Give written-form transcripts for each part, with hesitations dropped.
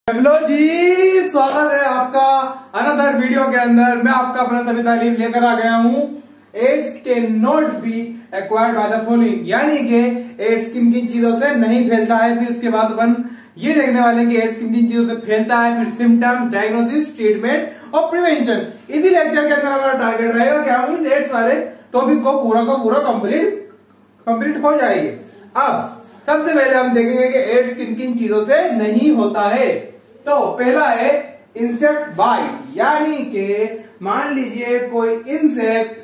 Hello जी, स्वागत है आपका अनदर वीडियो के अंदर। मैं आपका अपना सभी तालीम लेकर आ गया हूँ। एड्स के not be acquired by the following, यानी कि एड्स किन किन चीजों से नहीं फैलता है। फिर इसके बाद अपन ये देखने वाले हैं कि एड्स किन किन चीजों से फैलता है, फिर सिम्टम्स, डायग्नोसिस, ट्रीटमेंट और प्रिवेंशन। इसी लेक्चर के अंदर हमारा टारगेट रहेगा कि हम इस एड्स वाले टॉपिक को पूरा कंप्लीट हो जाएगी। अब सबसे पहले हम देखेंगे कि एड्स किन किन चीजों से नहीं होता है। तो पहला है इंसेक्ट बाइट, यानी कि मान लीजिए कोई इंसेक्ट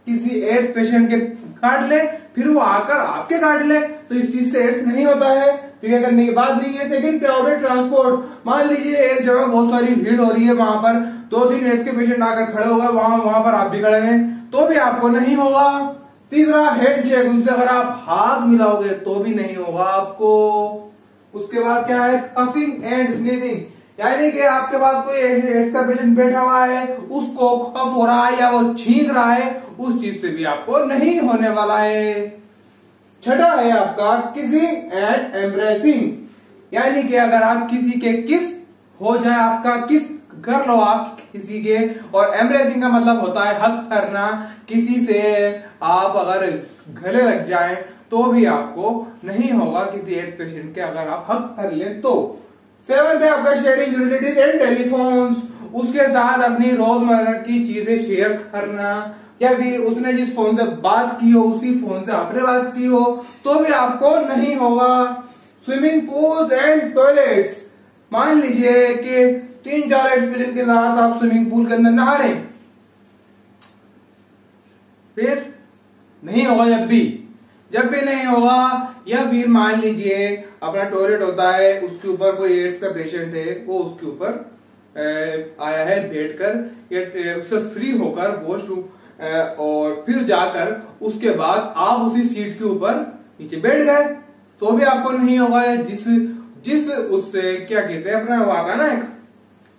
किसी एड्स पेशेंट के काट ले, फिर वो आकर आपके काट ले, तो इस चीज से एड्स नहीं होता है। तो ये करने की बात नहीं है। सेकंड, क्राउडेड ट्रांसपोर्ट, मान लीजिए एक जगह बहुत सारी भीड़ हो रही है, वहां पर 2-3 एड्स के पेशेंट आकर खड़े हो गए, वहां पर आप भी खड़े हैं, तो भी आपको नहीं होगा। तीसरा, हेड चेक, उनसे अगर आप हाथ मिलाओगे तो भी नहीं होगा आपको। उसके बाद क्या है, कफिंग एंड स्नीजिंग, यानी कि आपके पास कोई एड्स का पेशेंट बैठा हुआ है, उसको कफ हो रहा है या वो छींक रहा है, उस चीज से भी आपको नहीं होने वाला है। छठा है आपका किसिंग एंड एम्ब्रेसिंग, यानी कि अगर आप किसी के किस हो जाए, आपका किस कर लो आप किसी के, और एम्ब्रेसिंग का मतलब होता है हक करना। किसी से आप अगर गले लग जाएं तो भी आपको नहीं होगा किसी एड्स पेशेंट के, अगर आप हक कर लें तो। 7th है आपका शेयरिंग यूटिलिटीज एंड टेलीफोन्स, उसके साथ अपनी रोजमर्रा की चीजें शेयर करना, या फिर उसने जिस फोन से बात की हो उसी फोन से आपने बात की हो, तो भी आपको नहीं होगा। स्विमिंग पूल्स एंड टॉयलेट्स, मान लीजिए कि 3-4 एड्स पेशेंट के साथ आप स्विमिंग पूल के अंदर नहा रहे, फिर नहीं होगा जब भी नहीं होगा। या फिर मान लीजिए अपना टॉयलेट होता है, उसके ऊपर कोई एड्स का पेशेंट है, वो उसके ऊपर आया है बैठकर या उससे फ्री होकर वॉशरूम, और फिर जाकर उसके बाद आप उसी सीट के ऊपर नीचे बैठ गए, तो भी आपको नहीं होगा। जिस उससे क्या कहते हैं अपना वाका ना एक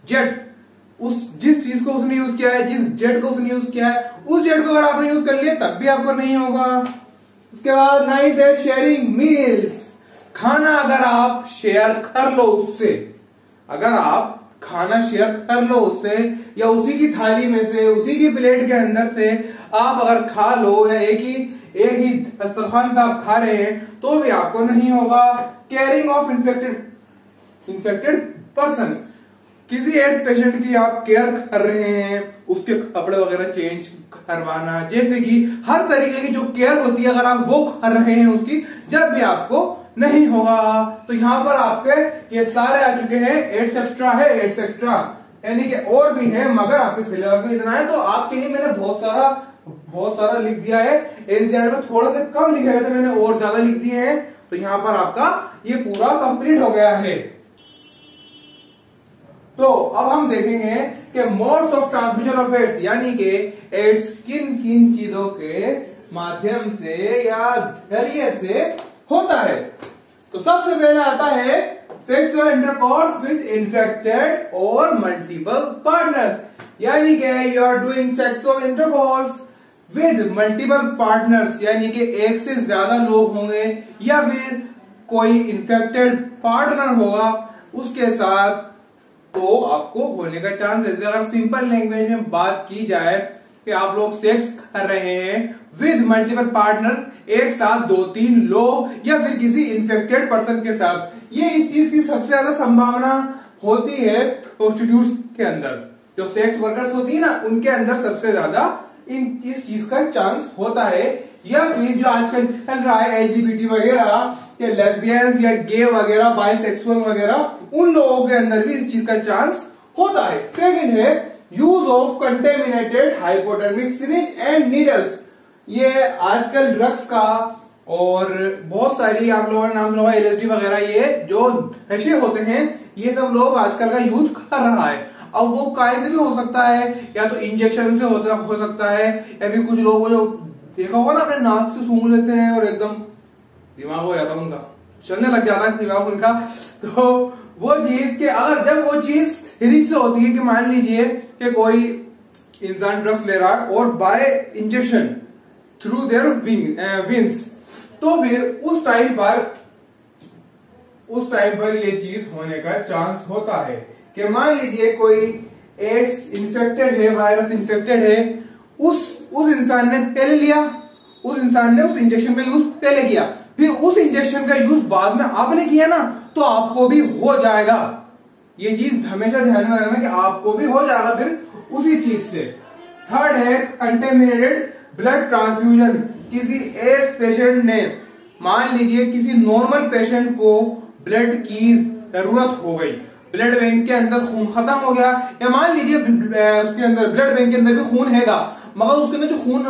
जेट, जिस चीज को उसने यूज किया है, जिस जेट को उसने यूज किया है, उस जेट को अगर आपने यूज कर लिया तब भी आपको नहीं होगा। उसके बाद 9th है शेयरिंग मील्स, खाना अगर आप शेयर कर लो उससे, अगर आप खाना शेयर कर लो उससे, या उसी की थाली में से, उसी की प्लेट के अंदर से आप अगर खा लो, या एक ही दस्तरखान पे आप खा रहे हैं, तो भी आपको नहीं होगा। केयरिंग ऑफ इन्फेक्टेड पर्सन, किसी एड्स पेशेंट की आप केयर कर रहे हैं, उसके कपड़े वगैरह चेंज करवाना, जैसे कि हर तरीके की जो केयर होती है, अगर आप वो कर रहे हैं उसकी, जब भी आपको नहीं होगा। तो यहाँ पर आपके ये सारे आ चुके हैं। एड्स एक्स्ट्रा है, एड्स एक्स्ट्रा यानी कि और भी है, मगर आपके सिलेबस में इतना है, तो आपके लिए मैंने बहुत सारा लिख दिया है। एनसीईआरटी में थोड़ा सा कम लिखे गए थे, मैंने और ज्यादा लिख दिए हैं। तो यहाँ पर आपका ये पूरा कंप्लीट हो गया है। तो अब हम देखेंगे कि modes of transmission of AIDS, यानी कि एड्स किन किन चीजों के माध्यम से या जरिए से होता है। तो सबसे पहले आता है सेक्सुअल इंटरकोर्स विद इन्फेक्टेड और मल्टीपल पार्टनर्स, यानी कि you are doing sexual intercourse with multiple partners, यानी कि एक से ज्यादा लोग होंगे, या फिर कोई इन्फेक्टेड पार्टनर होगा उसके साथ, तो आपको होने का चांस है। अगर सिंपल लैंग्वेज में बात की जाए कि आप लोग सेक्स कर रहे हैं विद मल्टीपल पार्टनर्स, एक साथ 2-3 लोग, या फिर किसी इन्फेक्टेड पर्सन के साथ, ये इस चीज की सबसे ज्यादा संभावना होती है प्रोस्टिट्यूट्स के अंदर। जो सेक्स वर्कर्स होती है ना, उनके अंदर सबसे ज्यादा इस चीज का चांस होता है। या फिर जो आजकल चल रहा है एलजीबीटी वगैरह, या लेस्बियंस या गे वगैरह, बाइसेक्सुअल वगैरह, उन लोगों के अंदर भी इस चीज का चांस होता है। सेकंड है use of contaminated hypodermic syringe and needles, ये आजकल ड्रग्स का और बहुत सारी आप लोगों ने नाम लगा एलएसडी वगैरह, ये जो नशे होते हैं, ये सब लोग आजकल का यूज कर रहा है। अब वो काय से भी हो सकता है, या तो इंजेक्शन से हो सकता है, या फिर कुछ लोग जो देखा होगा ना, अपने नाक से सूंघ लेते हैं और एकदम दिमाग हो जाता है उनका, चलने लग जाता है दिमाग उनका। तो वो चीज के अगर जब वो चीज सीरीज से होती है कि मान लीजिए कि कोई इंसान ड्रग्स ले रहा है और bye injection through their wings, तो फिर उस टाइम पर उस टाइम पर ये चीज होने का चांस होता है कि मान लीजिए कोई एड्स इन्फेक्टेड है, वायरस इन्फेक्टेड है, उस इंसान ने पहले लिया, उस इंसान ने उस इंजेक्शन का यूज पहले किया, फिर उस इंजेक्शन का यूज बाद में आपने किया ना, तो आपको भी हो जाएगा। ये चीज हमेशा ध्यान में रखना कि आपको भी हो जाएगा फिर उसी चीज से। थर्ड है कंटेमिनेटेड ब्लड ट्रांसफ्यूजन। किसी एड्स पेशेंट ने, मान लीजिए किसी नॉर्मल पेशेंट को ब्लड की जरूरत हो गई, ब्लड बैंक के अंदर खून खत्म हो गया, या मान लीजिए उसके अंदर ब्लड बैंक के अंदर भी खून हैगा, मगर उसके अंदर जो खून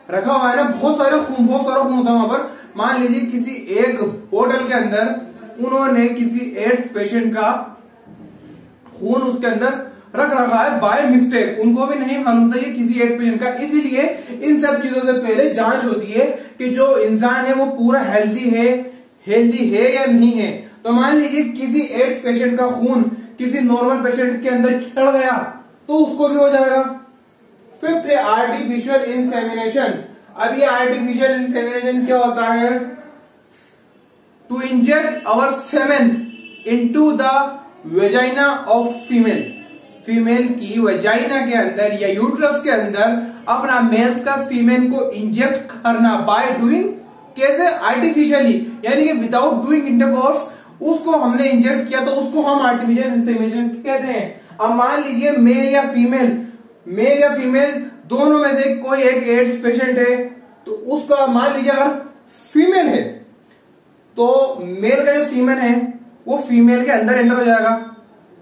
रखा हुआ है ना, बहुत सारा खून होता है वहां पर। मान लीजिए किसी एक बोतल के अंदर उन्होंने किसी एड्स पेशेंट का खून उसके अंदर रख रखा है बाय मिस्टेक, उनको भी नहीं मालूम था ये किसी एड्स पेशेंट का। इसीलिए इन सब चीजों से पहले जांच होती है कि जो इंसान है वो पूरा हेल्दी है या नहीं है। तो मान लीजिए किसी एड्स पेशेंट का खून किसी नॉर्मल पेशेंट के अंदर चढ़ गया तो उसको भी हो जाएगा। फिफ्थ है आर्टिफिशियल इंसेमिनेशन। अब ये आर्टिफिशियल इंसेमिनेशन क्या होता है? To inject our semen into the vagina of female की वेजाइना के अंदर या यूट्रस के अंदर अपना मेल्स का सीमेन को इंजेक्ट करना बाय डूइंग, कैसे? आर्टिफिशियली, यानी कि विदाउट डूइंग इंटरकोर्स उसको हमने इंजेक्ट किया, तो उसको हम आर्टिफिशियल इंसेमिनेशन कहते हैं। अब मान लीजिए मेल या फीमेल दोनों में से कोई एक एड्स पेशेंट है, तो उसका मान लीजिए अगर फीमेल है तो मेल का जो सीमेन है वो फीमेल के अंदर एंटर हो जाएगा,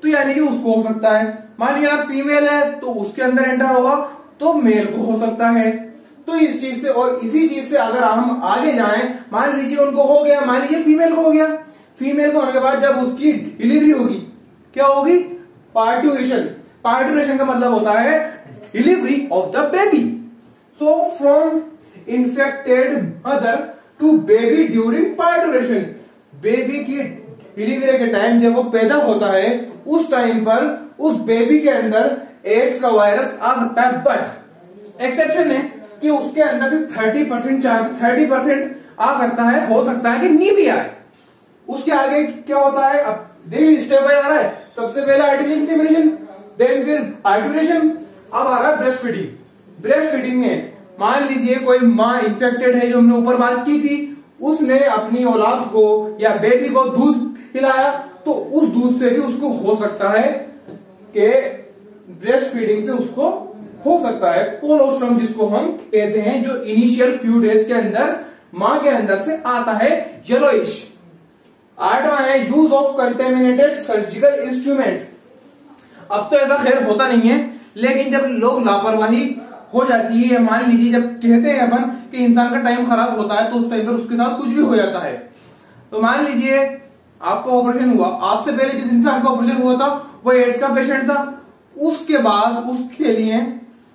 तो यानी कि उसको हो सकता है। मान लीजिए अगर फीमेल है तो उसके अंदर एंटर होगा तो मेल को हो सकता है। तो इस चीज से और इसी चीज से अगर हम आगे जाएं, मान लीजिए उनको हो गया, मान लीजिए फीमेल को हो गया, फीमेल को होने के बाद जब उसकी डिलीवरी होगी, क्या होगी? पार्टुरेशन का मतलब होता है delivery of the baby. So from infected mother to baby during parturition, baby की डिलीवरी के टाइम जब वो पैदा होता है उस टाइम पर उस बेबी के अंदर एड्स का वायरस आ सकता है, बट एक्सेप्शन है कि उसके अंदर सिर्फ 30% आ सकता है, हो सकता है कि नहीं भी आए। उसके आगे क्या होता है? अब देखिए स्टेप बाय आ रहा है। सबसे पहले आर्टिफिशियल इंसेमिनेशन, देन फिर पार्टुरेशन, अब आ रहा है ब्रेस्ट फीडिंग। ब्रेस्ट फीडिंग में मान लीजिए कोई माँ इन्फेक्टेड है, जो हमने ऊपर बात की थी, उसने अपनी औलाद को या बेबी को दूध पिलाया, तो उस दूध से भी उसको हो सकता है कि ब्रेस्ट फीडिंग से उसको हो सकता है कोलोस्ट्रम, जिसको हम कहते हैं, जो इनिशियल फ्यू डेज के अंदर माँ के अंदर से आता है, येलोइश। आठवां है use of contaminated surgical instrument. अब तो ऐसा खैर होता नहीं है, लेकिन जब लोग लापरवाही हो जाती है, मान लीजिए जब कहते हैं अपन कि इंसान का टाइम खराब होता है, तो उस टाइम पर उसके साथ कुछ भी हो जाता है। तो मान लीजिए आपका ऑपरेशन हुआ, आपसे पहले जिस इंसान का ऑपरेशन हुआ था वो एड्स का पेशेंट था, उसके बाद उसके लिए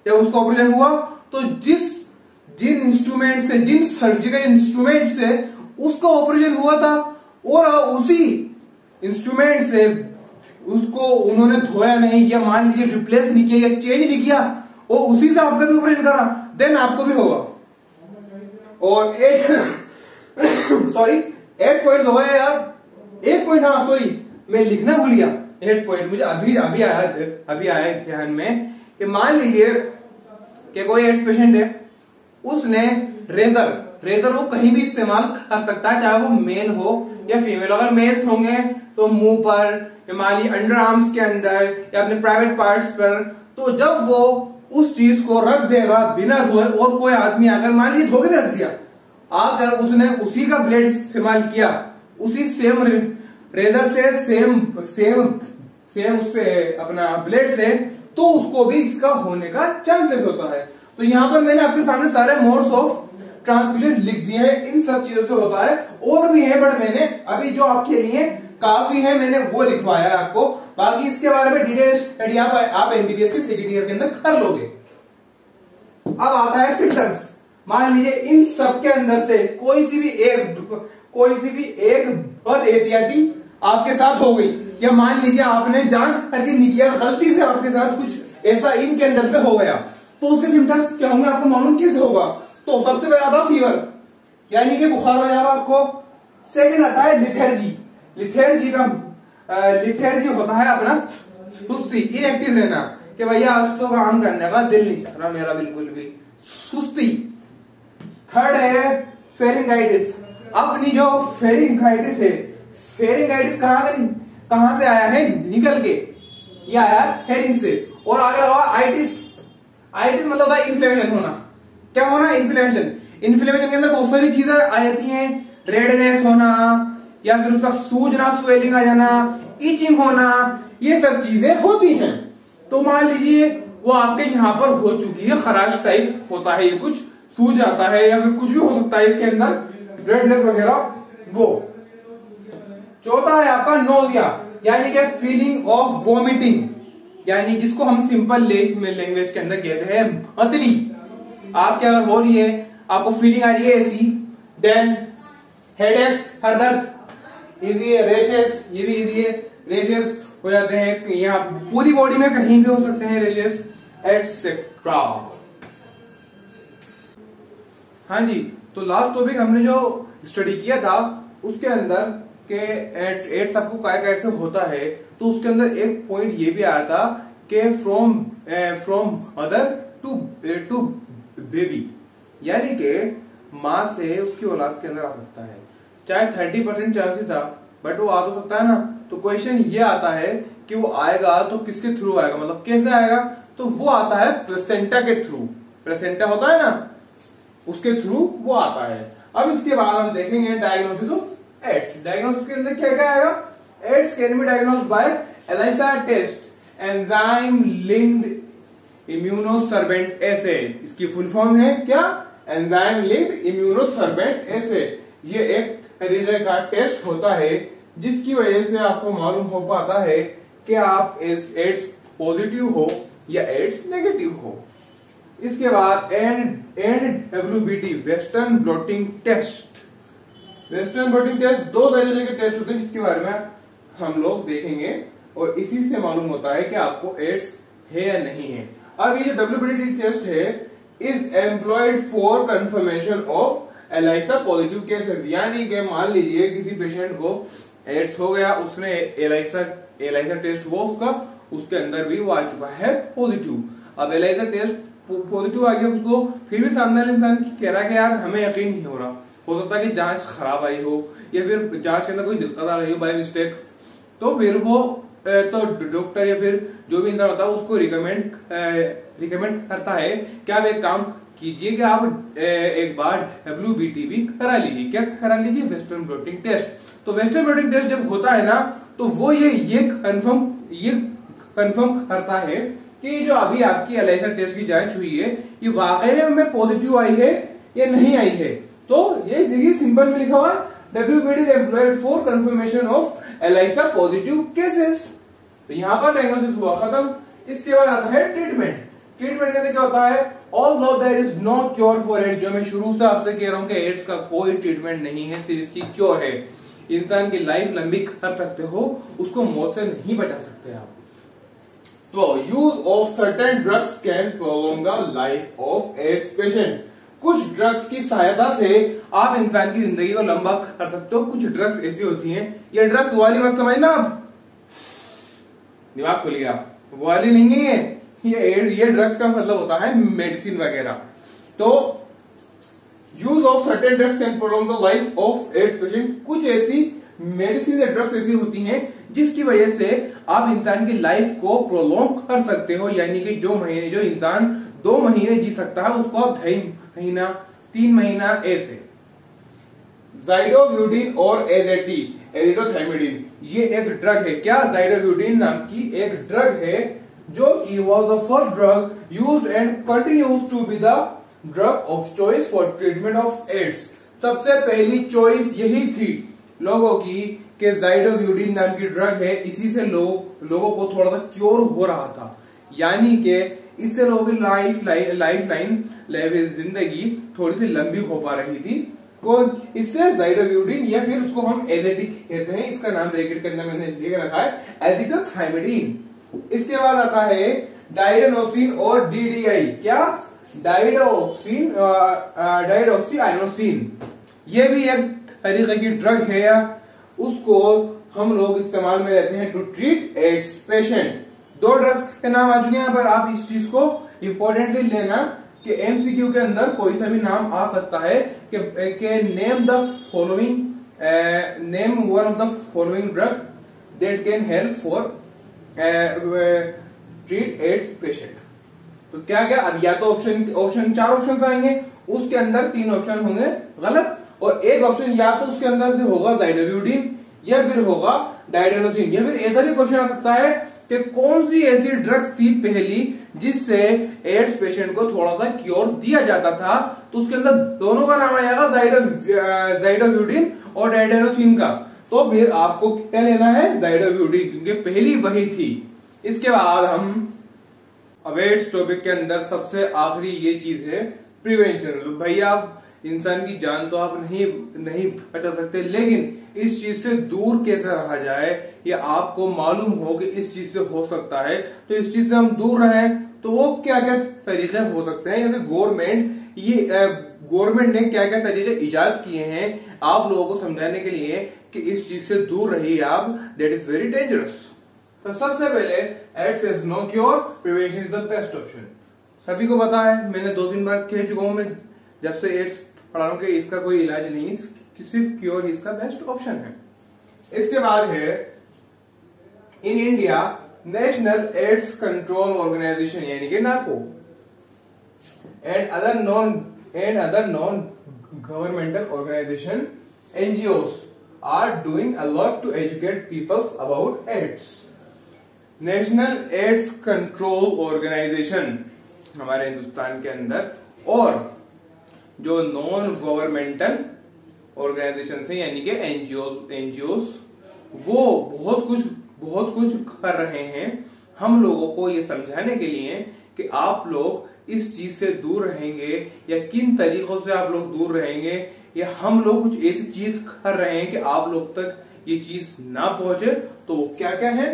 जब उसका ऑपरेशन हुआ तो जिन इंस्ट्रूमेंट से, जिन सर्जिकल इंस्ट्रूमेंट से उसका ऑपरेशन हुआ था, और उसी इंस्ट्रूमेंट से उसको उन्होंने धोया नहीं, या मान लीजिए रिप्लेस नहीं किया या चेंज नहीं किया, और उसी से आपका भी ऑपरेशन करा, देन आपको भी होगा। और 8 पॉइंट हो गया यार, 1 पॉइंट, हाँ सॉरी मैं लिखना भूल गया। 8 पॉइंट मुझे अभी आया ध्यान में कि मान लीजिए कि कोई एड्स पेशेंट है, उसने रेजर वो कहीं भी इस्तेमाल कर सकता है, चाहे वो मेल हो या फीमेल। अगर मेल्स होंगे तो मुंह पर, या मान लीजिए अंडर आर्म्स के अंदर, या अपने प्राइवेट पार्ट्स पर, तो जब वो उस चीज को रख देगा बिना धोए, और कोई आदमी अगर मान लीजिए धोके भी रख दिया, अगर उसने उसी का ब्लेड इस्तेमाल किया, उसी सेम रेजर से सेम उससे अपना ब्लेड से, तो उसको भी इसका होने का चांसेस होता है। तो यहाँ पर मैंने आपके सामने सारे मोड्स ऑफ ट्रांसमिशन लिख दिए हैं, इन सब चीजों से होता है। और भी है, बट मैंने अभी जो आपके लिए काफी है मैंने वो लिखवाया है आपको, बाकी इसके बारे में डिटेल स्टडी आप एमबीबीएस के सेकेंड ईयर के अंदर कर लोगे। अब आता है सिम्टम्स। मान लीजिए इन सब के अंदर से कोई सी भी एक बहुत एहतियाती आपके साथ हो गई, या मान लीजिए आपने जान करके नहीं किया, गलती से आपके साथ कुछ ऐसा इनके अंदर से हो गया, तो उसके सिम्टम्स क्या होंगे आपको मालूम कैसे होगा? तो सबसे पहले आता है फीवर, यानी कि बुखार हो जाएगा आपको। सेकंड आता है लिथर्जी, लिथेर्जी होता है अपना सुस्ती, इनएक्टिव रहना, कि भैया आज तो काम करने का दिल नहीं चाह रहा मेरा बिल्कुल भी, सुस्ती। थर्ड है फेरिंगाइटिस। अपनी जो फेरिंगाइटिस है, फेरिंगाइटिस कहां से आया है, निकल के, ये आया फेरिंग से। और आगे लगा आइटिस। आइटिस मतलब होता है इन्फ्लेमेशन होना। क्या होना, इन्फ्लेमेशन। इन्फ्लेमेशन के अंदर बहुत सारी चीजें आ जाती हैं, रेडनेस होना, या फिर उसका सूजना, स्वेलिंग आ जाना, इचिंग होना, ये सब चीजें होती हैं। तो मान लीजिए वो आपके यहाँ पर हो चुकी है, खराश टाइप होता है, ये कुछ सूज आता है या फिर कुछ भी हो सकता है इसके अंदर, रेडनेस वगैरह वो। चौथा है आपका नोजिया, यानी कि फीलिंग ऑफ वोमिटिंग, यानी जिसको हम सिंपल लैंग्वेज के अंदर कहते हैं मतली। आपके अगर हो रही है, आपको फीलिंग आ रही है ऐसी, देन हेडेक्स, हर दर्द, इजी है, रेशेस, ये भी इजी है, रेशेस हो जाते हैं, यहाँ पूरी बॉडी में कहीं भी हो सकते हैं रेशेस, एटसेट्रा। हाँ जी, तो लास्ट टॉपिक हमने जो स्टडी किया था उसके अंदर के एड्स आपको क्या कैसे होता है, तो उसके अंदर एक पॉइंट ये भी आया था कि फ्रॉम मदर टू बेबी, यानी कि माँ से उसकी औलाद के अंदर आ सकता है। चाहे 30% चांस ही था, बट वो आ तो सकता है ना। तो क्वेश्चन ये आता है कि वो आएगा तो किसके थ्रू आएगा, मतलब कैसे आएगा, तो वो आता है प्लेसेंटा के थ्रू। प्लेसेंटा होता है ना, उसके थ्रू वो आता है। अब इसके बाद हम देखेंगे डायग्नोसिस ऑफ एड्स। डायग्नोसिस के अंदर क्या क्या आएगा, AIDS can be diagnosed by ELISA test, enzyme linked immunosorbent assay. इसकी फुल फॉर्म है क्या, एंजाइम लिंक्ड इम्यूनोसर्वेंट एसे। ये एक तरीके का टेस्ट होता है जिसकी वजह से आपको मालूम हो पाता है कि आप एड्स पॉजिटिव हो या एड्स नेगेटिव हो। इसके बाद NWBT, western blotting test. Western blotting test दो तरीके के टेस्ट होते हैं जिसके बारे में हम लोग देखेंगे, और इसी से मालूम होता है कि आपको एड्स है या नहीं है। अब ये जो WBT टेस्ट है is employed for confirmation of ELISA positive cases, यानी कि मान लीजिए किसी पेशेंट को एड्स हो गया, उसने एलाइसा टेस्ट हुआ उसका, उसके अंदर भी वो आ चुका है पॉजिटिव। अब एलाइसा टेस्ट पॉजिटिव आ गया उसको, फिर भी सामने वाले इंसान कह रहा है कि यार हमें यकीन नहीं हो सकता है कि जांच खराब आई हो या फिर जांच के अंदर कोई दिक्कत आ रही हो बाय मिस्टेक। तो फिर वो तो डॉक्टर या फिर जो भी इंसान होता है उसको रिकमेंड करता है कि आप एक काम कीजिए कि आप एक बार WBT भी करा लीजिए। क्या करा लीजिए, वेस्टर्न ब्लॉटिंग टेस्ट। तो वेस्टर्न ब्लॉटिंग टेस्ट जब होता है ना, तो वो ये कंफर्म करता है कि जो अभी आपकी एलाइसा टेस्ट की जांच हुई है ये वाकई में हमें पॉजिटिव आई है या नहीं आई है। तो ये देखिए सिंपल में लिखा हुआ है WBT is employed for confirmation of ELISA positive cases. तो यहाँ पर डायग्नोसिस हुआ खत्म। इसके बाद आता है ट्रीटमेंट। ट्रीटमेंट के अंदर क्या होता है, although there is no cure for AIDS, जो मैं शुरू से आपसे कह रहा हूँ कि एड्स का कोई ट्रीटमेंट नहीं है, सिर्फ इसकी क्योर है। इंसान की लाइफ लंबी कर सकते हो, उसको मौत से नहीं बचा सकते आप। तो use of certain drugs can prolong the life of ads patient. कुछ ड्रग्स की सहायता से आप इंसान की जिंदगी को लंबा कर सकते हो। कुछ ड्रग्स ऐसी होती हैं, ये ड्रग्स वाली मत समझना, आप दिमाग खोलिएगा, वाली नहीं है ये ड्रग्स का मतलब होता है मेडिसिन वगैरह। तो use of certain drugs can prolong the life of ads patient. कुछ ऐसी मेडिसिन या ड्रग्स ऐसी होती हैं जिसकी वजह से आप इंसान की लाइफ को प्रोलॉन्ग कर सकते हो, यानी कि जो इंसान 2 महीने जी सकता है उसको आप 2.5 महीना 3 महीना ऐसे। ज़ाइडोब्यूटिन और एजिडोथाइमिडिन, ये एक ड्रग है। क्या, ज़ाइडोब्यूटिन नाम की एक ड्रग है जो कि was the first drug used and continues to be the drug of choice for treatment of AIDS. सबसे पहली चॉइस यही थी लोगों की कि ज़ाइडोब्यूटिन नाम की ड्रग है, इसी से लोगों को थोड़ा सा क्योर हो रहा था, यानी कि इससे लोगों की लाइफ जिंदगी थोड़ी सी लंबी हो पा रही थी। कौन, इससे ज़ाइडोब्यूटिन, या फिर उसको हम एजेटिक कहते हैं, इसका नाम ब्रैकेट के अंदर मैंने लिख रखा है एजिडोथाइमिडिन। इसके बाद आता है डाइडेनोसिन और DDI। क्या, डाइडोक्सी आइनोसिन, ये भी एक तरीके की ड्रग है, उसको हम लोग इस्तेमाल में रहते हैं to treat AIDS patient. 2 drugs के नाम आ चुके हैं यहाँ पर। आप इस चीज को इंपॉर्टेंटली लेना कि एमसीक्यू के अंदर कोई सा भी नाम आ सकता है कि name the following, name one of the following drug that can help for treat AIDS patient. तो क्या क्या, अब या तो ऑप्शन 4 ऑप्शन आएंगे, उसके अंदर 3 ऑप्शन होंगे गलत, और एक ऑप्शन या तो उसके अंदर से होगा जाइडोब्यूटिन या फिर होगा डाइडेनोसिन। या फिर ऐसा भी क्वेश्चन आ सकता है कि कौन सी ऐसी ड्रग थी पहली जिससे एड्स पेशेंट को थोड़ा सा क्योर दिया जाता था, तो उसके अंदर दोनों का नाम आएगा, जाइडोब्यूटिन और डाइडेनोसिन का। तो फिर आपको क्या लेना है, जाइडोब्यूटिन, क्योंकि पहली वही थी। इसके बाद हम अब एड्स टॉपिक के अंदर सबसे आखिरी ये चीज है प्रिवेंशन। भैया आप इंसान की जान तो आप नहीं बचा सकते, लेकिन इस चीज से दूर कैसे रहा जाए ये आपको मालूम हो कि इस चीज से हो सकता है, तो इस चीज से हम दूर रहें तो वो क्या क्या तरीके हो सकते हैं, या फिर गवर्नमेंट ने क्या क्या तरीके इजाद किए हैं आप लोगों को समझाने के लिए कि इस चीज से दूर रहिए आप, दैट इज वेरी डेंजरस। तो सबसे पहले AIDS is no cure, prevention is the best option. सभी को पता है, मैंने 2-3 बार कह चुका हूं, मैं जब से एड्स पढ़ा रहा हूं कि इसका कोई इलाज नहीं है, सिर्फ क्योर इसका बेस्ट ऑप्शन है। इसके बाद है in India national AIDS control organisation यानी कि NACO and other non governmental organisation NGOs are doing a lot to educate peoples about AIDS. National AIDS control organisation हमारे हिंदुस्तान के अंदर, और जो नॉन गवर्नमेंटल ऑर्गेनाइजेशन है यानी कि एनजीओस, वो बहुत कुछ कर रहे हैं हम लोगों को ये समझाने के लिए कि आप लोग इस चीज से दूर रहेंगे, या किन तरीकों से आप लोग दूर रहेंगे, या हम लोग कुछ ऐसी चीज कर रहे हैं कि आप लोग तक ये चीज ना पहुंचे। तो वो क्या क्या है,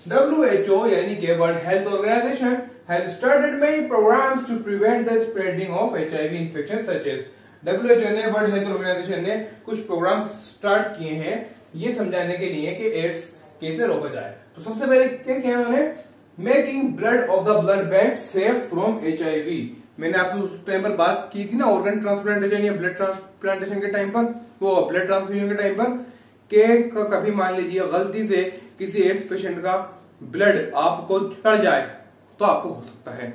WHO यानी कि world health organization has started many programs to prevent the spreading of HIV infection such as WHO ने, वर्ल्ड हेल्थ ऑर्गेनाइजेशन ने कुछ प्रोग्राम स्टार्ट किए हैं ये समझाने के लिए कि एड्स कैसे रोका जाए। तो सबसे पहले क्या किया उन्होंने, making blood of the blood bank safe from HIV। मैंने आपसे उस टाइम पर बात की थी ना, ऑर्गन ट्रांसप्लांटेशन या ब्लड ट्रांसप्लांटेशन के टाइम पर, वो ब्लड ट्रांसफ्यूजन के टाइम पर, कि कभी मान लीजिए गलती से किसी एड्स पेशेंट का ब्लड आपको चढ़ जाए तो आपको हो सकता है।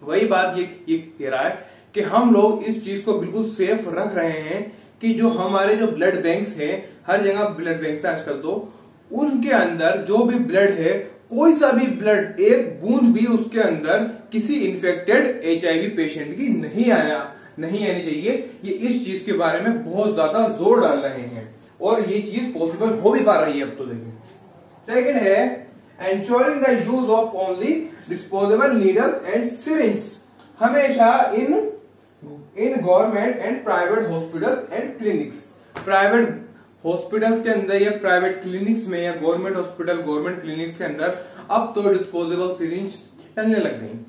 वही बात ये कह रहा है कि हम लोग इस चीज को बिल्कुल सेफ रख रहे हैं कि जो हमारे जो ब्लड बैंक्स हैं, हर जगह ब्लड बैंक्स है आजकल, तो उनके अंदर जो भी ब्लड है, कोई सा भी ब्लड, एक बूंद भी उसके अंदर किसी इन्फेक्टेड HIV पेशेंट की नहीं आनी चाहिए। ये इस चीज के बारे में बहुत ज्यादा जोर डाल रहे हैं और ये चीज पॉसिबल हो भी पा रही है अब तो। देखिए सेकंड है ensuring the use of only disposable needles and syringes। हमेशा in government and private hospitals and clinics, private hospitals के अंदर या प्राइवेट क्लिनिक्स में या गवर्नमेंट हॉस्पिटल गवर्नमेंट क्लिनिक्स के अंदर अब तो डिस्पोजेबल सिरिंज चलने लग गई।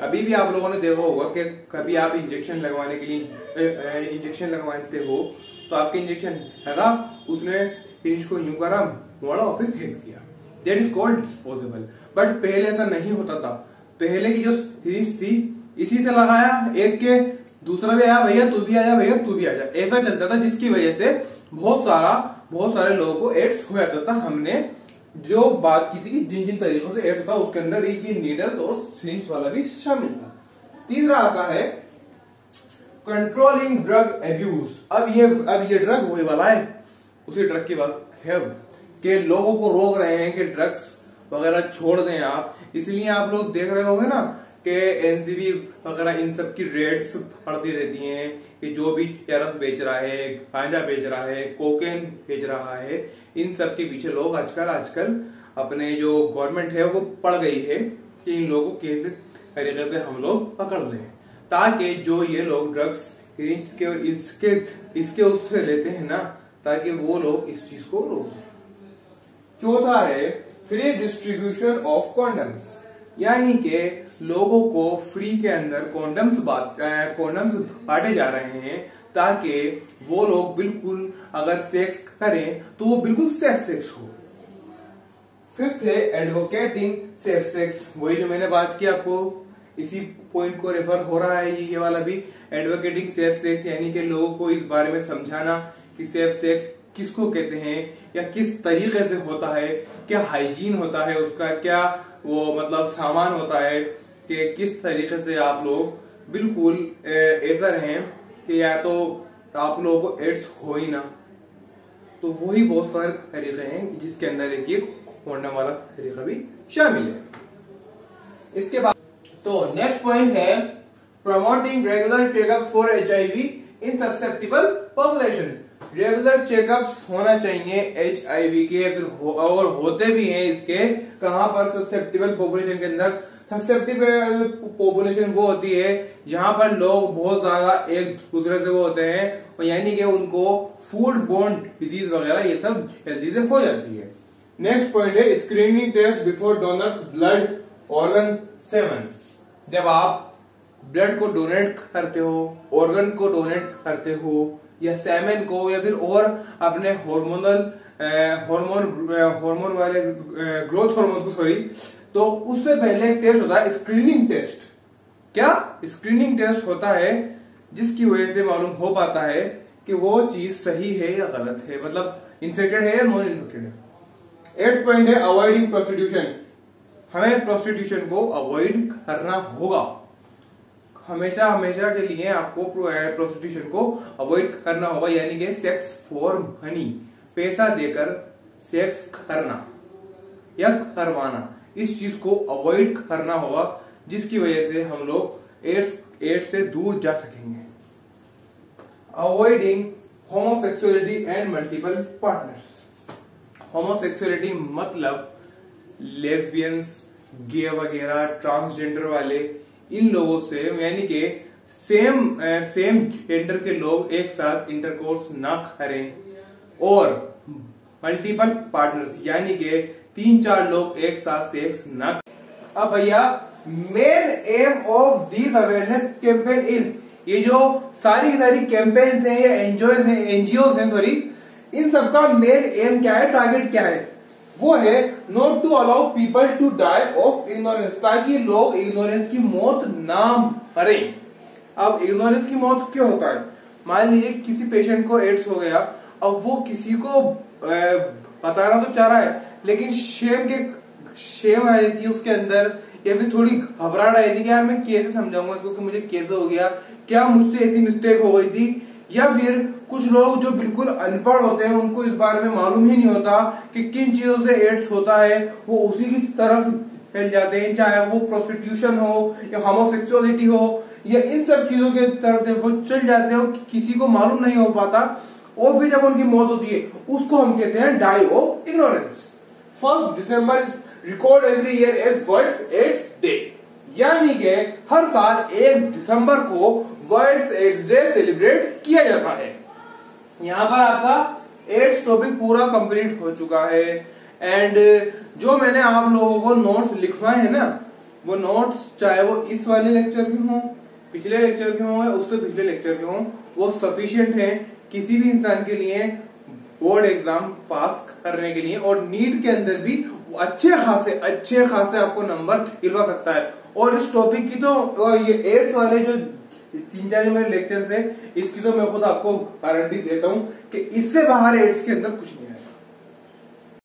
अभी भी आप लोगों ने देखा होगा कि कभी आप इंजेक्शन लगवाने के लिए इंजेक्शन लगवाते हो तो आपके इंजेक्शन लगा, उसने सिरिंज को यूं करा, मोड़ा और फिर फेंक दिया, that is called disposable. But पहले ऐसा नहीं होता था। पहले की जो सिरिंज थी इसी से लगाया, एक के दूसरा भी आया, भैया तू भी आया, भैया तू भी आया, ऐसा चलता था, जिसकी वजह से बहुत सारे लोगों को एड्स हो जाता था। हमने जो बात की थी कि जिन जिन तरीकों से एड्स था उसके अंदर ये नीडल्स और सिरिंज वाला भी शामिल था। तीसरा आता है कंट्रोलिंग ड्रग एब्यूज। अब ये ड्रग वही वाला है, उसी ड्रग की बात है कि लोगों को रोक रहे हैं कि ड्रग्स वगैरह छोड़ दें आप। इसलिए आप लोग देख रहे होंगे ना कि एनसीबी वगैरह इन सब की रेड्स पड़ती रहती हैं कि जो भी चरस बेच रहा है, गांजा बेच रहा है, कोकेन बेच रहा है, इन सब के पीछे लोग आजकल अपने जो गवर्नमेंट है वो पड़ गई है कि इन लोगों को कैसे तरीके से हम लोग पकड़ लें, ताकि जो ये लोग ड्रग्स इसके उससे लेते हैं ना, ताकि वो लोग इस चीज को रोक दें। चौथा है फ्री डिस्ट्रीब्यूशन ऑफ कॉन्डम्स, यानी कि लोगों को फ्री के अंदर कॉन्डम्स बांटे जा रहे हैं ताकि वो लोग बिल्कुल अगर सेक्स करें तो वो बिल्कुल सेफ सेक्स हो। फिफ्थ है एडवोकेटिंग सेफ सेक्स। वही जो मैंने बात की आपको, इसी पॉइंट को रेफर हो रहा है ये वाला भी। एडवोकेटिंग सेफ सेक्स यानी कि लोगों को इस बारे में समझाना कि सेफ सेक्स किसको कहते हैं या किस तरीके से होता है, क्या हाइजीन होता है उसका, क्या वो मतलब सामान होता है, कि किस तरीके से आप लोग बिल्कुल ऐसा रहें कि या तो आप लोगों को एड्स हो ही ना। तो वही बहुत सारे तरीके हैं जिसके अंदर एक ये खोलने वाला तरीका भी शामिल है। इसके बाद तो नेक्स्ट पॉइंट है promoting regular checkup for HIV in susceptible population. Regular checkups होना चाहिए HIV के, फिर और होते भी हैं इसके। कहां पर? ससेप्टिबल पॉपुलेशन के अंदर। ससेप्टिबल पॉपुलेशन वो होती है जहां पर लोग बहुत ज्यादा एक दूसरे से वो होते हैं, यानी कि उनको फूड बोर्न डिजीज वगैरह ये सब डिजीज हो जाती है। नेक्स्ट पॉइंट है screening test before donors blood organ 7। जब आप ब्लड को डोनेट करते हो, ऑर्गन को डोनेट करते हो, या सेमेन को, या फिर और अपने हार्मोन वाले ग्रोथ हार्मोन को, सॉरी, तो उससे पहले एक टेस्ट होता है स्क्रीनिंग टेस्ट। क्या स्क्रीनिंग टेस्ट होता है जिसकी वजह से मालूम हो पाता है कि वो चीज सही है या गलत है, मतलब इन्फेक्टेड है या नॉन इन्फेक्टेड है। 8th पॉइंट है अवॉइडिंग प्रोस्टिट्यूशन। हमें प्रोस्टिट्यूशन को अवॉइड करना होगा। हमेशा हमेशा के लिए आपको प्रोस्टिट्यूशन को अवॉइड करना होगा, यानी कि सेक्स फॉर मनी, पैसा देकर सेक्स करना या करवाना, इस चीज को अवॉइड करना होगा, जिसकी वजह से हम लोग एड्स से दूर जा सकेंगे। Avoiding homosexuality and multiple partners. Homosexuality मतलब लेस्बियंस, गे वगैरह, ट्रांसजेंडर वाले, इन लोगों से, यानी कि सेम जेंडर के लोग एक साथ इंटरकोर्स ना करें। और मल्टीपल पार्टनर्स यानी कि 3-4 लोग एक साथ सेक्स ना करें। अब भैया main M of this awareness campaign is, ये जो सारी कैंपेन्स हैं या एनजीओ हैं, सॉरी, इन सबका मेन एम क्या है, टारगेट क्या है? वो है not to allow people to die of ignorance, ताकि लोग इग्नोरेंस की मौत ना मरें। अब इग्नोरेंस की मौत क्यों होता है? मान लीजिए किसी पेशेंट को एड्स हो गया, अब वो किसी को बताना तो चाह रहा है, लेकिन शेम आ जाती है उसके अंदर, या फिर थोड़ी घबराहट आ जाती है कि यार मैं कैसे समझाऊंगा इसको कि मुझे कैसे हो गया, क्या मुझसे ऐसी मिस्टेक हो गई थी। या फिर कुछ लोग जो बिल्कुल अनपढ़ होते हैं, उनको इस बारे में मालूम ही नहीं होता कि किन चीजों से एड्स होता है, वो उसी की तरफ फैल जाते हैं, चाहे वो प्रोस्टिट्यूशन हो या होमोसेक्सुअलिटी हो, या इन सब चीजों के तरफ वो चल जाते हैं, किसी को मालूम नहीं हो पाता, और फिर जब उनकी मौत होती है उसको हम कहते हैं die of ignorance. 1 December is record every year as world AIDS day, यानी कि हर साल 1 दिसंबर को वर्ल्ड एड्स डे सेलिब्रेट किया जाता है। यहाँ पर आपका एड्स टॉपिक पूरा कंप्लीट हो चुका है। एंड जो मैंने आप लोगों को नोट्स लिखवाए हैं ना, वो नोट्स चाहे वो इस वाले लेक्चर के हों, पिछले लेक्चर के हों या उससे पिछले लेक्चर के हों, वो सफिशिएंट है किसी भी इंसान के लिए बोर्ड एग्जाम पास करने के लिए। और नीट के अंदर भी अच्छे खासे आपको नंबर दिलवा सकता है। और इस टॉपिक की तो ये एड्स वाले जो 3-4 मेरे लेक्चर है, इसकी तो मैं खुद आपको गारंटी देता हूं कि इससे बाहर एड्स के अंदर कुछ नहीं है।